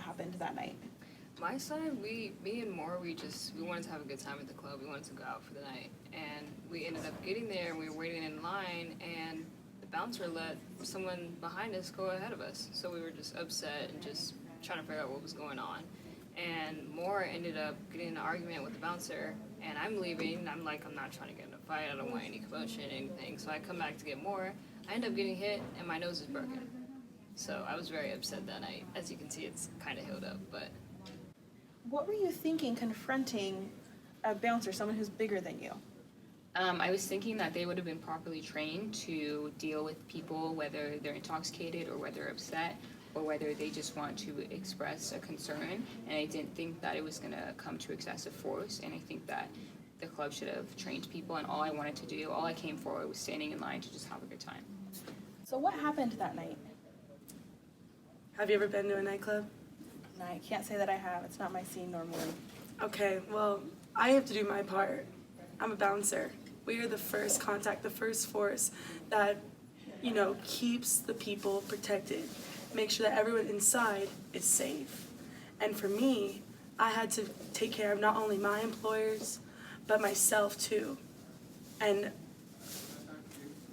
happened that night? My side, me and Moore, we wanted to have a good time at the club. We wanted to go out for the night. And we ended up getting there, and we were waiting in line, and the bouncer let someone behind us go ahead of us. So we were just upset and just trying to figure out what was going on. And Moore ended up getting in an argument with the bouncer, and I'm leaving, and I'm like, I'm not trying to get in a fight. I don't want any commotion, anything. So I come back to get Moore. I end up getting hit, and my nose is broken. So I was very upset that night. As you can see, it's kind of healed up, but... What were you thinking confronting a bouncer, someone who's bigger than you? I was thinking that they would have been properly trained to deal with people, whether they're intoxicated or whether upset or whether they just want to express a concern. And I didn't think that it was going to come to excessive force. And I think that the club should have trained people. And all I wanted to do, all I came for was standing in line to just have a good time. So what happened that night? Have you ever been to a nightclub? No, I can't say that I have. It's not my scene normally. Okay, well, I have to do my part. I'm a bouncer. We are the first contact, the first force that, keeps the people protected. Make sure that everyone inside is safe. And for me, I had to take care of not only my employers, but myself too. And,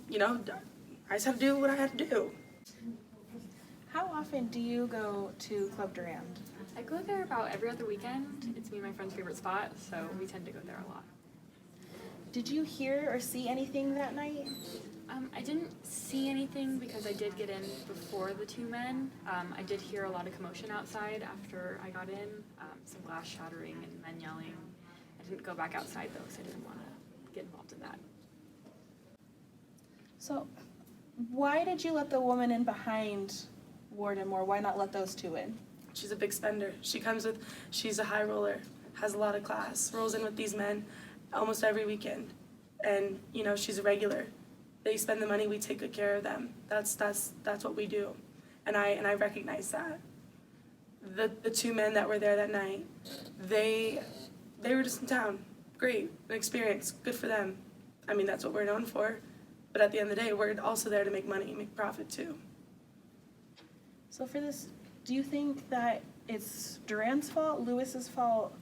I just had to do what I had to do. How often do you go to Club Durand? I go there about every other weekend. It's me and my friend's favorite spot, so we tend to go there a lot. Did you hear or see anything that night? I didn't see anything because I did get in before the two men. I did hear a lot of commotion outside after I got in, some glass shattering and men yelling. I didn't go back outside though because I didn't want to get involved in that. So, why did you let the woman in behind Ward and Moore? Why not let those two in? She's a big spender. She's a high roller, has a lot of class, rolls in with these men almost every weekend. And, she's a regular. They spend the money, we take good care of them. That's what we do. And I recognize that. The two men that were there that night, they were just in town. Great, an experience, good for them. I mean, that's what we're known for. But at the end of the day, we're also there to make money, make profit too. So for this, do you think that it's Durand's fault, Lewis's fault,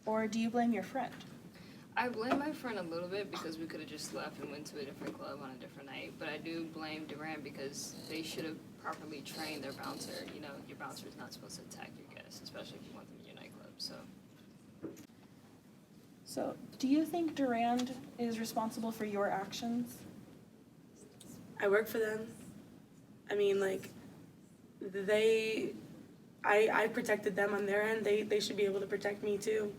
or do you blame your friend? I blame my friend a little bit because we could have just left and went to a different club on a different night, but I do blame Durand because they should have properly trained their bouncer. Your bouncer is not supposed to attack your guests, especially if you want them in your nightclub, So, do you think Durand is responsible for your actions? I work for them. I mean, I protected them on their end. They should be able to protect me too.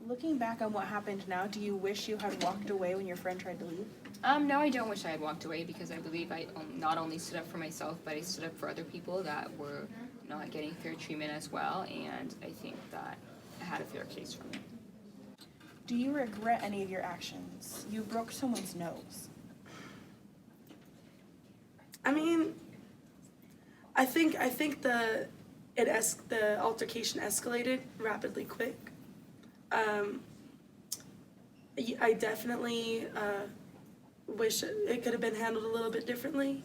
Looking back on what happened now, do you wish you had walked away when your friend tried to leave? No, I don't wish I had walked away because I believe I not only stood up for myself, but I stood up for other people that were not getting fair treatment as well, and I think that I had a fair case for me. Do you regret any of your actions? You broke someone's nose. I mean, I think the altercation escalated rapidly quick. I definitely wish it could have been handled a little bit differently.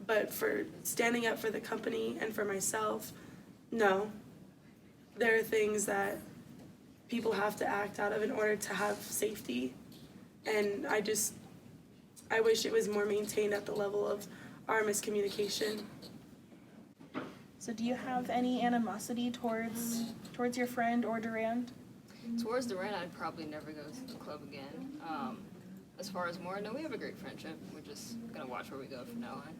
But for standing up for the company and for myself, no. There are things that people have to act out of in order to have safety. And I wish it was more maintained at the level of our miscommunication. So do you have any animosity towards your friend or Durand? Towards Durand, I'd probably never go to the club again. As far as Moore, no, we have a great friendship. We're just gonna watch where we go from now on.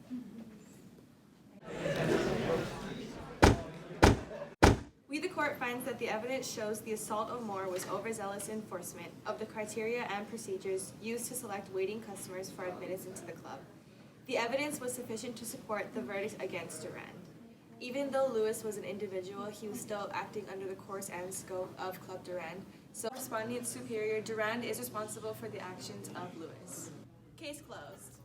We, the court, finds that the evidence shows the assault of Moore was overzealous enforcement of the criteria and procedures used to select waiting customers for admittance into the club. The evidence was sufficient to support the verdict against Durand. Even though Lewis was an individual, he was still acting under the course and scope of Club Durand. So, Respondent Superior, Durand is responsible for the actions of Lewis. Case closed.